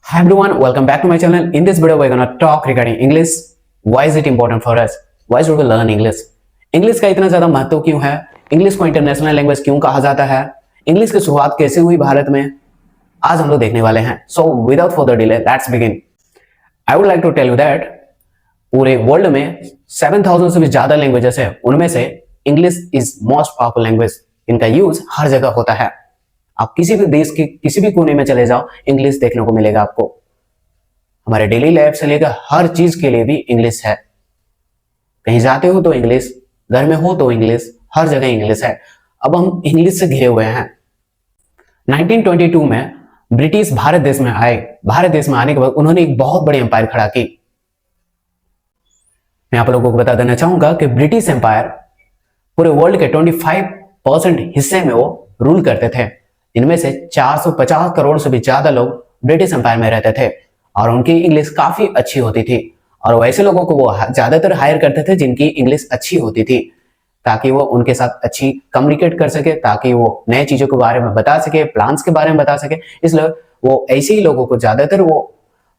Hi everyone, welcome back to my channel. In this video, we're gonna talk regarding English. Why is it important for us? Why should we learn English? English का इतना ज्यादा महत्व क्यों है? English को international language क्यों कहा जाता है? इंग्लिश की शुरुआत कैसे हुई भारत में? आज हम लोग देखने वाले हैं. So without further delay, let's begin. I would like to tell you that पूरे वर्ल्ड में 7,000 से भी ज्यादा लैंग्वेजेस है. उनमें से English is most powerful language. इनका यूज हर जगह होता है. आप किसी भी देश के किसी भी कोने में चले जाओ, इंग्लिश देखने को मिलेगा आपको. हमारे डेली लाइफ से लेकर हर चीज के लिए भी इंग्लिश है. कहीं जाते हो तो इंग्लिश, घर में हो तो इंग्लिश, हर जगह इंग्लिश है. अब हम इंग्लिश से घिरे हुए हैं. 1922 में ब्रिटिश भारत देश में आए. भारत देश में आने के बाद उन्होंने एक बहुत बड़ी एम्पायर खड़ा की. मैं आप लोगों को बता देना चाहूंगा कि ब्रिटिश एम्पायर पूरे वर्ल्ड के 25% हिस्से में वो रूल करते थे. इनमें से 450 करोड़ से भी ज्यादा लोग ब्रिटिश एम्पायर में रहते थे और उनकी इंग्लिश काफी अच्छी होती थी. और वैसे लोगों को वो ज्यादातर हायर करते थे जिनकी इंग्लिश अच्छी होती थी, ताकि वो उनके साथ अच्छी कम्युनिकेट कर सके, ताकि वो नए चीजों के बारे में बता सके, प्लान्स के बारे में बता सके. इसलिए वो ऐसे ही लोगों को ज्यादातर वो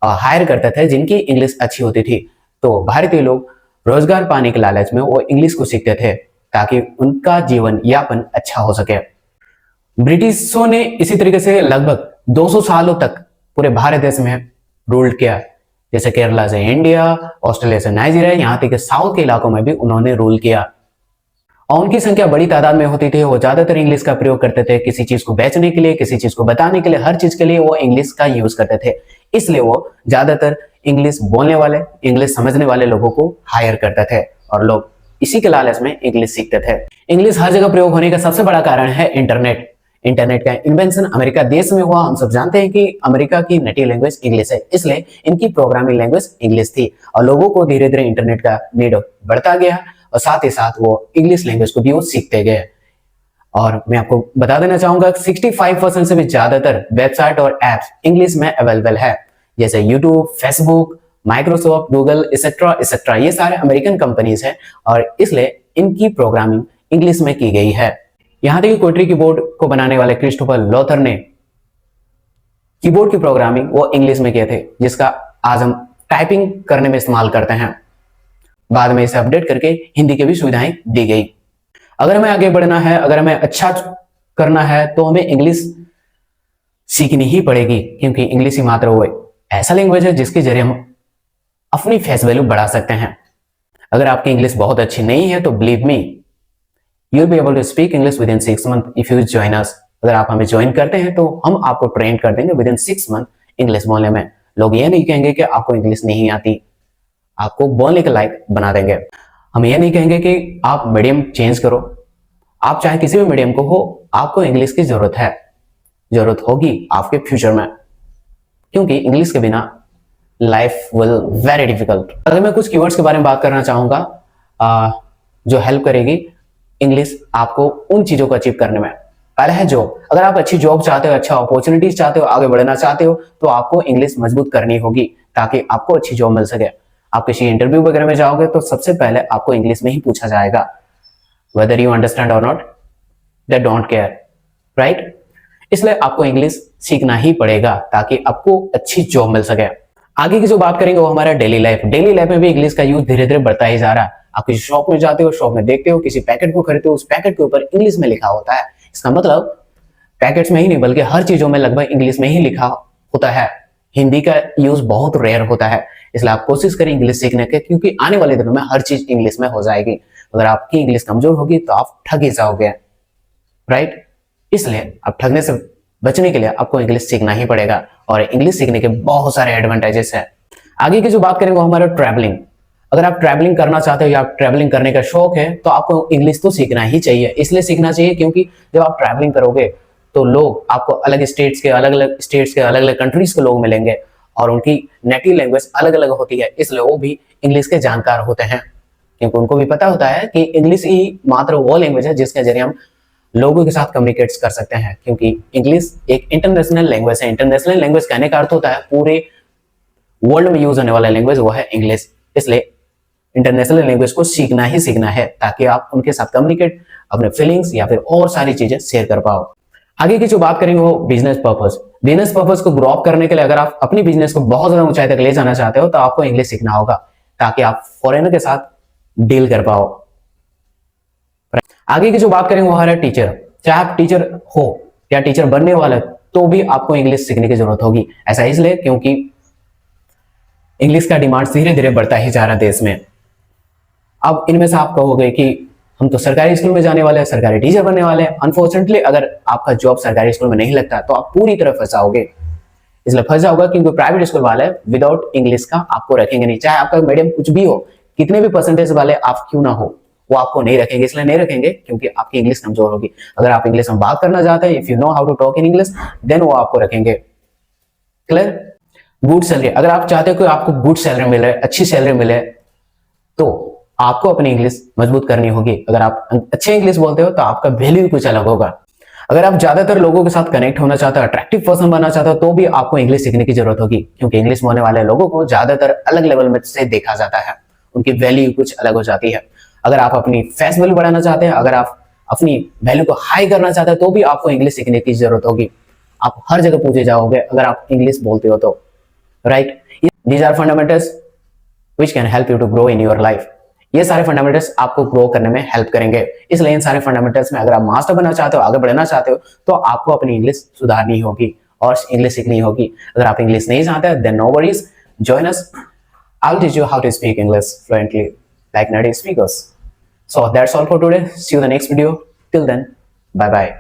हायर करते थे जिनकी इंग्लिश अच्छी होती थी. तो भारतीय लोग रोजगार पाने के लालच में वो इंग्लिश को सीखते थे ताकि उनका जीवन यापन अच्छा हो सके. ब्रिटिशों ने इसी तरीके से लगभग 200 सालों तक पूरे भारत देश में रूल किया. जैसे केरला से इंडिया, ऑस्ट्रेलिया से नाइजीरिया, यहाँ तक के साउथ के इलाकों में भी उन्होंने रूल किया. और उनकी संख्या बड़ी तादाद में होती थी. वो ज्यादातर इंग्लिश का प्रयोग करते थे किसी चीज को बेचने के लिए, किसी चीज को बताने के लिए, हर चीज के लिए वो इंग्लिश का यूज करते थे. इसलिए वो ज्यादातर इंग्लिश बोलने वाले, इंग्लिश समझने वाले लोगों को हायर करते थे और लोग इसी के लालच में इंग्लिश सीखते थे. इंग्लिश हर जगह प्रयोग होने का सबसे बड़ा कारण है इंटरनेट. इंटरनेट का इन्वेंशन अमेरिका देश में हुआ. हम सब जानते हैं कि अमेरिका की नेटिव लैंग्वेज इंग्लिश है, इसलिए इनकी प्रोग्रामिंग लैंग्वेज इंग्लिश थी. और लोगों को धीरे धीरे इंटरनेट का नीड बढ़ता गया और साथ ही साथ वो इंग्लिश लैंग्वेज को भी वो सीखते गए. और मैं आपको बता देना चाहूंगा 65% से भी ज्यादातर वेबसाइट और एप्स इंग्लिश में अवेलेबल है. जैसे YouTube, Facebook, Microsoft, Google etcetera etcetera. ये सारे अमेरिकन कंपनीज हैं और इसलिए इनकी प्रोग्रामिंग इंग्लिश में की गई है. यहां तक कि क्वाड्री कीबोर्ड को बनाने वाले क्रिस्टोफर लोथर ने कीबोर्ड की प्रोग्रामिंग वो इंग्लिश में किए थे, जिसका आज हम टाइपिंग करने में इस्तेमाल करते हैं. बाद में इसे अपडेट करके हिंदी की भी सुविधाएं दी गई. अगर हमें आगे बढ़ना है, अगर हमें अच्छा करना है, तो हमें इंग्लिश सीखनी ही पड़ेगी, क्योंकि इंग्लिश ही मात्र वो ऐसा लैंग्वेज है जिसके जरिए हम अपनी फेस वैल्यू बढ़ा सकते हैं. अगर आपकी इंग्लिश बहुत अच्छी नहीं है तो believe me, you'll be able to speak English within 6 months if you join us. अगर आप हमें ज्वाइन करते हैं तो हम आपको ट्रेन कर देंगे within 6 months इंग्लिश बोलने में. लोग ये नहीं कहेंगे कि आपको इंग्लिश नहीं आती, आपको बोलने के लायक बना देंगे. हम ये नहीं कहेंगे कि आप मीडियम चेंज करो. आप चाहे किसी भी मीडियम को हो, आपको इंग्लिश की जरूरत है, जरूरत होगी आपके फ्यूचर में, क्योंकि इंग्लिश के बिना लाइफ विल वेरी डिफिकल्ट. अगर मैं कुछ कीवर्ड्स के बारे में बात करना चाहूंगा जो हेल्प करेगी इंग्लिश आपको उन चीजों को अचीव करने में. पहला है जॉब. अगर आप अच्छी जॉब चाहते हो, अच्छा अपॉर्चुनिटीज चाहते हो, आगे बढ़ना चाहते हो, तो आपको इंग्लिश मजबूत करनी होगी ताकि आपको अच्छी जॉब मिल सके. आप किसी इंटरव्यू वगैरह में जाओगे तो सबसे पहले आपको इंग्लिश में ही पूछा जाएगा, वेदर यू अंडरस्टैंड और not, they don't care, right. इसलिए आपको इंग्लिश सीखना ही पड़ेगा ताकि आपको अच्छी जॉब मिल सके. आगे की जो बात करेंगे वो हमारा डेली लाइफ. डेली लाइफ में भी इंग्लिश का यूज धीरे धीरे बढ़ता ही जा रहा है. आप किसी शॉप में जाते हो, शॉप में देखते हो, किसी पैकेट को खरीदते हो, उस पैकेट के ऊपर इंग्लिश में लिखा होता है. इसका मतलब पैकेट्स में ही नहीं बल्कि हर चीजों में लगभग इंग्लिश में ही लिखा होता है. हिंदी का यूज बहुत रेयर होता है. इसलिए आप कोशिश करें इंग्लिश सीखने के, क्योंकि आने वाले दिनों में हर चीज इंग्लिश में हो जाएगी. अगर आपकी इंग्लिश कमजोर होगी तो आप ठग ही जाओगे, राइट. इसलिए आप ठगने से बचने के लिए आपको इंग्लिश सीखना ही पड़ेगा और इंग्लिश सीखने के बहुत सारे एडवांटेजेस है. आगे की जो बात करेंगे वो हमारा ट्रैवलिंग. अगर आप ट्रैवलिंग करना चाहते हो या आप ट्रैवलिंग करने का शौक है तो आपको इंग्लिश तो सीखना ही चाहिए. इसलिए सीखना चाहिए क्योंकि जब आप ट्रैवलिंग करोगे तो लोग आपको अलग स्टेट्स के अलग अलग कंट्रीज के लोग मिलेंगे और उनकी नेटिव लैंग्वेज अलग अलग होती है. इसलिए वो भी इंग्लिश के जानकार होते हैं, क्योंकि उनको भी पता होता है कि इंग्लिश ही मात्र वो लैंग्वेज है जिसके जरिए हम लोगों के साथ कम्युनिकेट कर सकते हैं. क्योंकि इंग्लिश एक इंटरनेशनल लैंग्वेज है. इंटरनेशनल लैंग्वेज कहने का अर्थ होता है पूरे वर्ल्ड में यूज होने वाला लैंग्वेज वो है इंग्लिश. इसलिए इंटरनेशनल लैंग्वेज को सीखना ही सीखना है ताकि आप उनके साथ कम्युनिकेट, अपने फीलिंग्स या फिर और सारी चीजें शेयर कर पाओ. आगे की जो बात करेंगे वो बिजनेस पर्पस. बिजनेस पर्पज को ग्रो अप करने के लिए अगर आप अपनी बिजनेस को बहुत ज्यादा ऊंचाई तक ले जाना चाहते हो तो आपको इंग्लिश सीखना होगा ताकि आप फॉरेनर के साथ डील कर पाओ। आगे की जो बात करेंगे वो है टीचर। चाहे आप टीचर हो या टीचर बनने वाले तो भी आपको इंग्लिश सीखने की जरूरत होगी। ऐसा इसलिए क्योंकि इंग्लिश का डिमांड धीरे धीरे बढ़ता ही जा रहा है देश में। अब इनमें से आप कहोगे कि हम तो सरकारी स्कूल में जाने वाले हैं, सरकारी टीचर बनने वाले हैं। अनफॉर्चुनेटली अगर आपका जॉब सरकारी स्कूल में नहीं लगता तो आप पूरी तरह फंस जाओगे। इसलिए फंस जाओगे क्योंकि प्राइवेट स्कूल वाले विदाउट इंग्लिश का आपको रखेंगे नहीं। चाहे आपका मीडियम कुछ भी हो, कितने भी परसेंटेज वाले आप क्यों ना हो, वो आपको नहीं रखेंगे। इसलिए नहीं रखेंगे क्योंकि आपकी इंग्लिश कमजोर होगी। अगर आप इंग्लिश में बात करना चाहते हैं, if you know how to talk in English, then वो आपको रखेंगे। क्लियर? गुड सैलरी, अगर आप चाहते हो कि आपको गुड सैलरी मिले, अच्छी सैलरी मिले, तो आपको अपनी इंग्लिश मजबूत करनी होगी। अगर आप अच्छे इंग्लिश बोलते हो तो आपका वैल्यू कुछ अलग होगा। अगर आप ज्यादातर लोगों के साथ कनेक्ट होना चाहते हो, अट्रैक्टिव पर्सन बनना चाहते हो, तो भी आपको इंग्लिश सीखने की जरूरत होगी क्योंकि इंग्लिश बोलने वाले लोगों को ज्यादातर अलग लेवल में से देखा जाता है, उनकी वैल्यू कुछ अलग हो जाती है। अगर आप अपनी फेस वैल्यू बढ़ाना चाहते हैं, अगर आप अपनी वैल्यू को हाई करना चाहते हैं, तो भी आपको इंग्लिश सीखने की जरूरत होगी। आप हर जगह पूछे जाओगे अगर आप इंग्लिश बोलते हो तो, right? These are fundamentals which can help you to grow in your life. ये सारे फंडामेंटल्स आपको ग्रो करने में हेल्प करेंगे। इसलिए इन सारे फंडामेंटल्स में अगर आप मास्टर बनना चाहते हो, आगे बढ़ना चाहते हो, तो आपको अपनी इंग्लिश सुधारनी होगी और इंग्लिश सीखनी होगी। अगर आप इंग्लिश नहीं चाहते then no worries, join us, I will teach you how to speak English fluently like native speakers. So that's all for today. See you in the next video. Till then, bye bye.